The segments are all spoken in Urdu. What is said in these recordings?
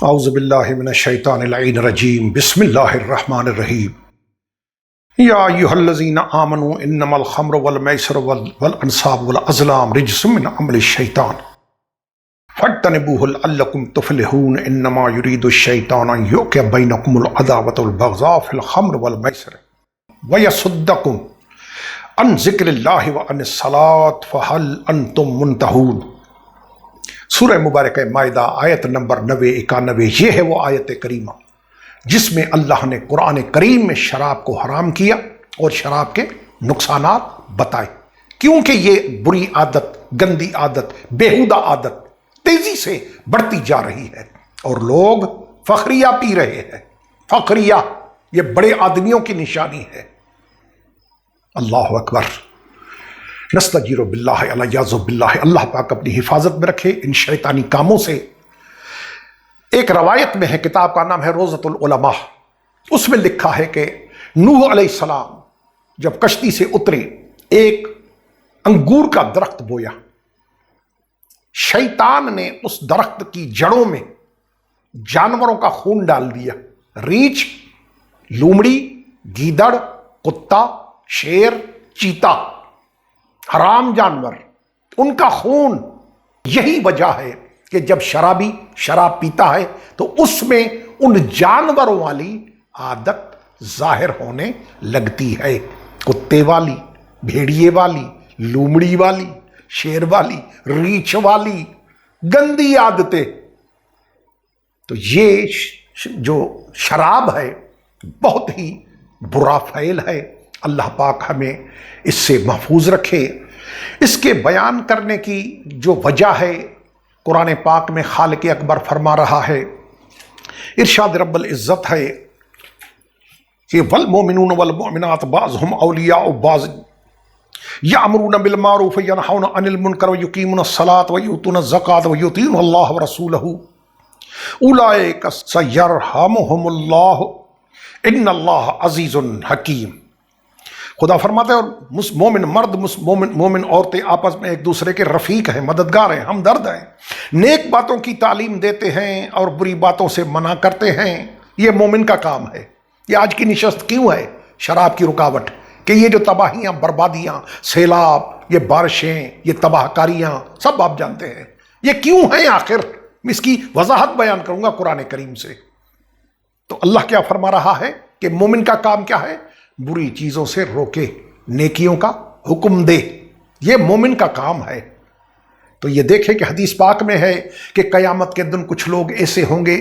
اعوذ باللہ من الشیطان اللعین الرجیم بسم اللہ الرحمن الرحیم یا ایہا الذین آمنوا انما الخمر والمیسر والانصاب والازلام رجس من عمل الشیطان فاجتنبوہ لعلکم تفلحون انما یرید الشیطان ان یوقع بینکم العداوۃ والبغضاء فی الخمر والمیسر ویصدکم عن ذکر اللہ وعن الصلاۃ فہل انتم منتہون۔ سورہ مبارکہ مائدہ آیت نمبر 90-91، یہ ہے وہ آیت کریمہ جس میں اللہ نے قرآن کریم میں شراب کو حرام کیا اور شراب کے نقصانات بتائے، کیونکہ یہ بری عادت، گندی عادت، بیہودہ عادت تیزی سے بڑھتی جا رہی ہے اور لوگ فخریہ پی رہے ہیں۔ فخریہ یہ بڑے آدمیوں کی نشانی ہے۔ اللہ اکبر، نستجیر باللہ الیاذ باللہ، اللہ پاک اپنی حفاظت میں رکھے ان شیطانی کاموں سے۔ ایک روایت میں ہے، کتاب کا نام ہے روضۃ العلماء، اس میں لکھا ہے کہ نوح علیہ السلام جب کشتی سے اترے ایک انگور کا درخت بویا، شیطان نے اس درخت کی جڑوں میں جانوروں کا خون ڈال دیا، ریچھ، لومڑی، گیدڑ، کتا، شیر، چیتا، حرام جانور، ان کا خون۔ یہی وجہ ہے کہ جب شرابی شراب پیتا ہے تو اس میں ان جانوروں والی عادت ظاہر ہونے لگتی ہے، کتے والی، بھیڑیے والی، لومڑی والی، شیر والی، ریچھ والی گندی عادتیں۔ تو یہ جو شراب ہے بہت ہی برا فعل ہے، اللہ پاک ہمیں اس سے محفوظ رکھے۔ اس کے بیان کرنے کی جو وجہ ہے قرآن پاک میں خالق اکبر فرما رہا ہے، ارشاد رب العزت ہے کہ والمؤمنون والمؤمنات بعضهم اولیاء بعض یأمرون بالمعروف وینہون عن المنکر ویقیمون الصلاۃ ویؤتون الزکاۃ ویطیعون اللہ ورسولہ اولئک سیرحمہم اللہ ان اللہ عزیز حکیم۔ خدا فرماتا ہے اور مومن مرد مومن عورتیں آپس میں ایک دوسرے کے رفیق ہیں، مددگار ہیں، ہمدرد ہیں، نیک باتوں کی تعلیم دیتے ہیں اور بری باتوں سے منع کرتے ہیں۔ یہ مومن کا کام ہے۔ یہ آج کی نشست کیوں ہے؟ شراب کی رکاوٹ، کہ یہ جو تباہیاں، بربادیاں، سیلاب، یہ بارشیں، یہ تباہ کاریاں سب آپ جانتے ہیں، یہ کیوں ہیں آخر؟ اس کی وضاحت بیان کروں گا قرآن کریم سے۔ تو اللہ کیا فرما رہا ہے کہ مومن کا کام کیا ہے؟ بری چیزوں سے روکے، نیکیوں کا حکم دے، یہ مومن کا کام ہے۔ تو یہ دیکھیں کہ حدیث پاک میں ہے کہ قیامت کے دن کچھ لوگ ایسے ہوں گے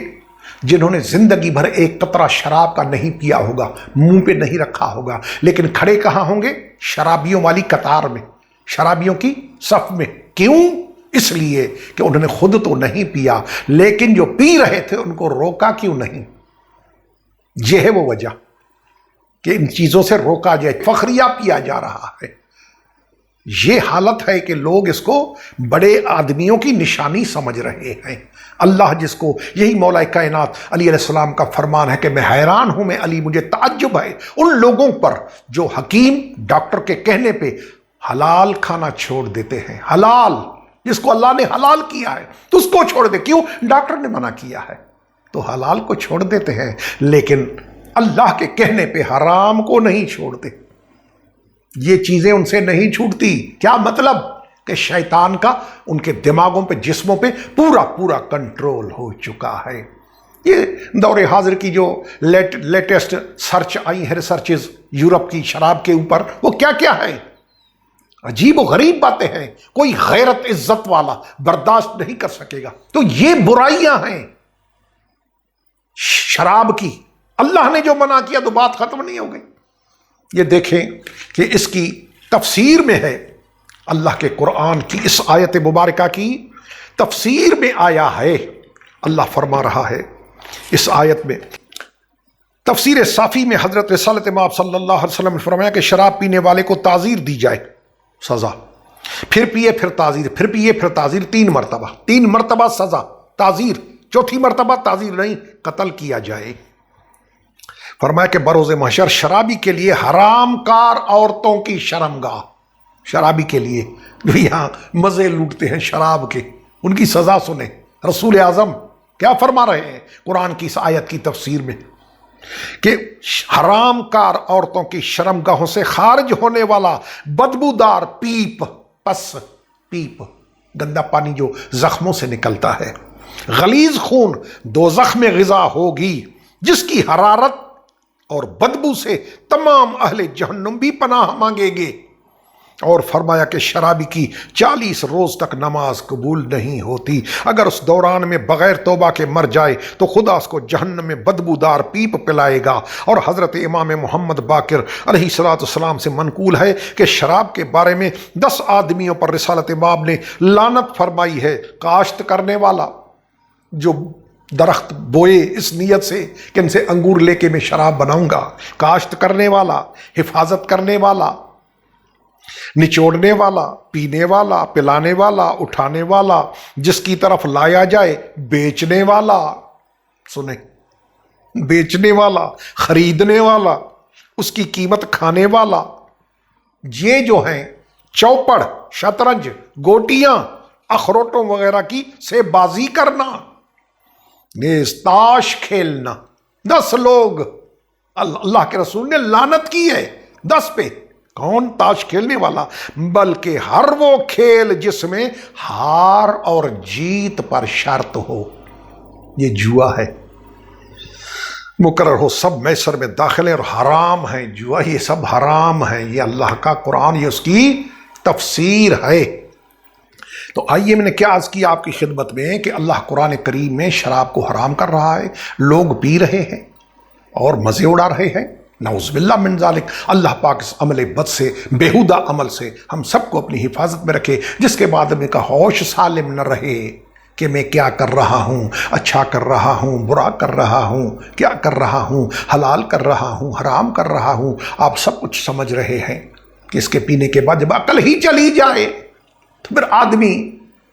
جنہوں نے زندگی بھر ایک قطرہ شراب کا نہیں پیا ہوگا، منہ پہ نہیں رکھا ہوگا، لیکن کھڑے کہاں ہوں گے؟ شرابیوں والی قطار میں، شرابیوں کی صف میں۔ کیوں؟ اس لیے کہ انہوں نے خود تو نہیں پیا، لیکن جو پی رہے تھے ان کو روکا کیوں نہیں؟ یہ ہے وہ وجہ کہ ان چیزوں سے روکا جائے۔ فخریہ پیا جا رہا ہے۔ یہ حالت ہے کہ لوگ اس کو بڑے آدمیوں کی نشانی سمجھ رہے ہیں۔ اللہ جس کو، یہی مولا کائنات علی علیہ السلام کا فرمان ہے کہ میں حیران ہوں، میں علی، مجھے تعجب ہے ان لوگوں پر جو حکیم ڈاکٹر کے کہنے پہ حلال کھانا چھوڑ دیتے ہیں۔ حلال جس کو اللہ نے حلال کیا ہے تو اس کو چھوڑ دے، کیوں؟ ڈاکٹر نے منع کیا ہے تو حلال کو چھوڑ دیتے ہیں، لیکن اللہ کے کہنے پہ حرام کو نہیں چھوڑتے۔ یہ چیزیں ان سے نہیں چھوٹتی۔ کیا مطلب؟ کہ شیطان کا ان کے دماغوں پہ، جسموں پہ پورا کنٹرول ہو چکا ہے۔ یہ دور حاضر کی جو لیٹسٹ سرچ آئی ہے، ریسرچز یورپ کی شراب کے اوپر، وہ کیا کیا ہے؟ عجیب و غریب باتیں ہیں۔ کوئی غیرت عزت والا برداشت نہیں کر سکے گا۔ تو یہ برائیاں ہیں شراب کی۔ اللہ نے جو منع کیا تو بات ختم نہیں ہو گئی۔ یہ دیکھیں کہ اس کی تفسیر میں ہے، اللہ کے قرآن کی اس آیت مبارکہ کی تفسیر میں آیا ہے، اللہ فرما رہا ہے اس آیت میں، تفسیر صافی میں حضرت رسالت مآب صلی اللہ علیہ وسلم نے فرمایا کہ شراب پینے والے کو تعزیر دی جائے، سزا، پھر پیے پھر تعزیر، پھر پیے پھر تعزیر، 3 مرتبہ سزا، تعزیر، چوتھی مرتبہ تعزیر نہیں، قتل کیا جائے۔ فرمایا کہ بروز محشر شرابی کے لیے حرام کار عورتوں کی شرمگاہ، شرابی کے لیے جو یہاں مزے لوٹتے ہیں شراب کے، ان کی سزا سنیں۔ رسول اعظم کیا فرما رہے ہیں قرآن کی اس آیت کی تفسیر میں کہ حرام کار عورتوں کی شرمگاہوں سے خارج ہونے والا بدبودار پیپ، پس پیپ گندا پانی جو زخموں سے نکلتا ہے، غلیظ خون دوزخ میں غذا ہوگی جس کی حرارت اور بدبو سے تمام اہل جہنم بھی پناہ مانگیں گے۔ اور فرمایا کہ شرابی کی 40 روز تک نماز قبول نہیں ہوتی، اگر اس دوران میں بغیر توبہ کے مر جائے تو خدا اس کو جہنم میں بدبودار پیپ پلائے گا۔ اور حضرت امام محمد باقر علیہ السلام سے منقول ہے کہ شراب کے بارے میں 10 آدمیوں پر رسالت باب نے لعنت فرمائی ہے۔ کاشت کرنے والا جو درخت بوئے اس نیت سے کہ ان سے انگور لے کے میں شراب بناؤں گا، کاشت کرنے والا، حفاظت کرنے والا، نچوڑنے والا، پینے والا، پلانے والا، اٹھانے والا، جس کی طرف لایا جائے، بیچنے والا، سنیں، بیچنے والا، خریدنے والا، اس کی قیمت کھانے والا، یہ جو ہیں چوپڑ، شطرنج، گوٹیاں، اخروٹوں وغیرہ کی سے بازی کرنا، نیز تاش کھیلنا، 10 لوگ اللہ کے رسول نے لعنت کی ہے 10 پہ۔ کون؟ تاش کھیلنے والا، بلکہ ہر وہ کھیل جس میں ہار اور جیت پر شرط ہو، یہ جوا ہے، مقرر ہو، سب میسر میں داخل ہے اور حرام ہے جوا، یہ سب حرام ہے۔ یہ اللہ کا قرآن، یہ اس کی تفسیر ہے۔ تو آئیے میں نے کیا عرض کیا آپ کی خدمت میں کہ اللہ قرآن کریم میں شراب کو حرام کر رہا ہے، لوگ پی رہے ہیں اور مزے اڑا رہے ہیں، نعوذ باللہ من ذالک۔ اللہ پاک اس عمل بد سے، بیہودہ عمل سے ہم سب کو اپنی حفاظت میں رکھے، جس کے بعد میں کا ہوش سالم نہ رہے کہ میں کیا کر رہا ہوں، اچھا کر رہا ہوں، برا کر رہا ہوں، کیا کر رہا ہوں، حلال کر رہا ہوں، حرام کر رہا ہوں۔ آپ سب کچھ سمجھ رہے ہیں کہ اس کے پینے کے بعد جب عقل ہی چلی جائے تو پھر آدمی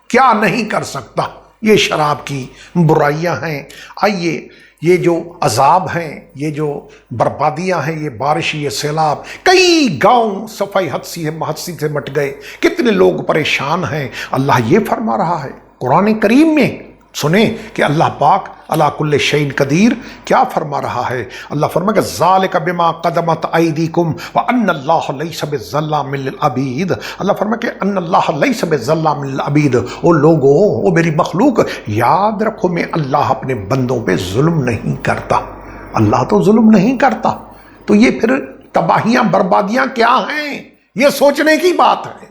کیا نہیں کر سکتا۔ یہ شراب کی برائیاں ہیں۔ آئیے یہ جو عذاب ہیں، یہ جو بربادیاں ہیں، یہ بارش، یہ سیلاب، کئی گاؤں صفائی حدثی سے مٹ گئے، کتنے لوگ پریشان ہیں۔ اللہ یہ فرما رہا ہے قرآن کریم میں، سنیں کہ اللہ پاک علی کل شیء قدیر کیا فرما رہا ہے۔ اللہ فرما کہ ذالک بما قدمت ایدیکم وان اللہ لیس بظلام للعبید۔ اللہ فرما کہ ان اللہ لیس بظلام للعبید۔ او لوگو، او میری مخلوق، یاد رکھو میں اللہ اپنے بندوں پہ ظلم نہیں کرتا۔ اللہ تو ظلم نہیں کرتا، تو یہ پھر تباہیاں بربادیاں کیا ہیں؟ یہ سوچنے کی بات ہے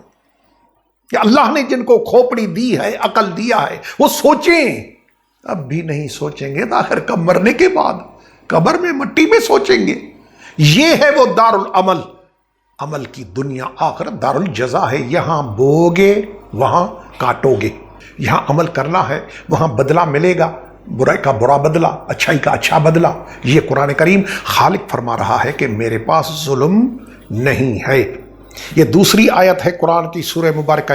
کہ اللہ نے جن کو کھوپڑی دی ہے، عقل دیا ہے، وہ سوچیں۔ اب بھی نہیں سوچیں گے تو آخر کب مرنے کے بعد قبر میں مٹی میں سوچیں گے۔ یہ ہے وہ دار العمل، عمل کی دنیا، آخرت دار الجزا ہے۔ یہاں بوگے وہاں کاٹو گے، یہاں عمل کرنا ہے وہاں بدلہ ملے گا، برائی کا برا بدلہ، اچھائی کا اچھا بدلہ۔ یہ قرآن کریم خالق فرما رہا ہے کہ میرے پاس ظلم نہیں ہے۔ یہ دوسری آیت ہے قرآن کی سورہ مبارکہ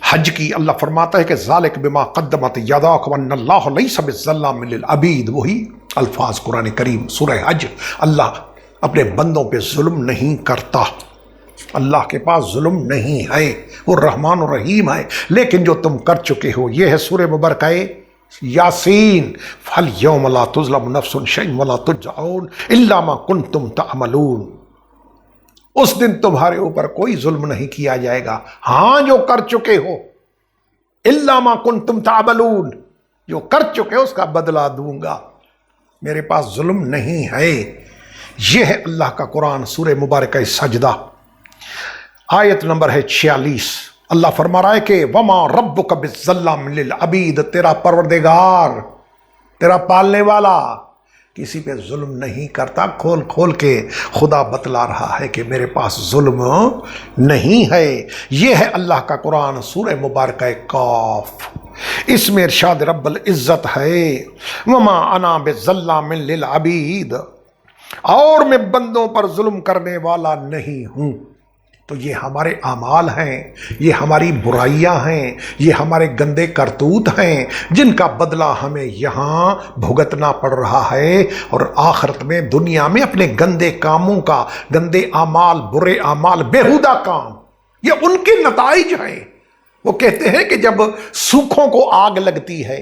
حج کی۔ اللہ فرماتا ہے کہ ذالک بما قدمت یداک وان اللہ لیس بظلام للعبید۔ وہی الفاظ قرآن کریم سورہ حج۔ اللہ اپنے بندوں پہ ظلم نہیں کرتا، اللہ کے پاس ظلم نہیں ہے، وہ رحمان و رحیم ہے۔ لیکن جو تم کر چکے ہو، یہ ہے سورہ مبارکہ یاسین، فالیوم لا تظلم نفس شیئا ولا تجزون الا ما کنتم تعملون۔ اس دن تمہارے اوپر کوئی ظلم نہیں کیا جائے گا، ہاں جو کر چکے ہو، الا ما کنتم تعملون، جو کر چکے ہو اس کا بدلہ دوں گا، میرے پاس ظلم نہیں ہے۔ یہ ہے اللہ کا قرآن، سورہ مبارکہ سجدہ، آیت نمبر ہے 46۔ اللہ فرما رہا ہے کہ وما ربک بالظلام للعبید، تیرا پروردگار، تیرا پالنے والا کسی پہ ظلم نہیں کرتا۔ کھول کھول کے خدا بتلا رہا ہے کہ میرے پاس ظلم نہیں ہے۔ یہ ہے اللہ کا قرآن، سورہ مبارکہ قاف، اس میں ارشاد رب العزت ہے وما انا بظلام للعبید، اور میں بندوں پر ظلم کرنے والا نہیں ہوں۔ تو یہ ہمارے اعمال ہیں، یہ ہماری برائیاں ہیں، یہ ہمارے گندے کرتوت ہیں، جن کا بدلہ ہمیں یہاں بھگتنا پڑ رہا ہے، اور آخرت میں، دنیا میں اپنے گندے کاموں کا، گندے اعمال، برے اعمال، بیہودہ کام، یہ ان کے نتائج ہیں۔ وہ کہتے ہیں کہ جب سوکھوں کو آگ لگتی ہے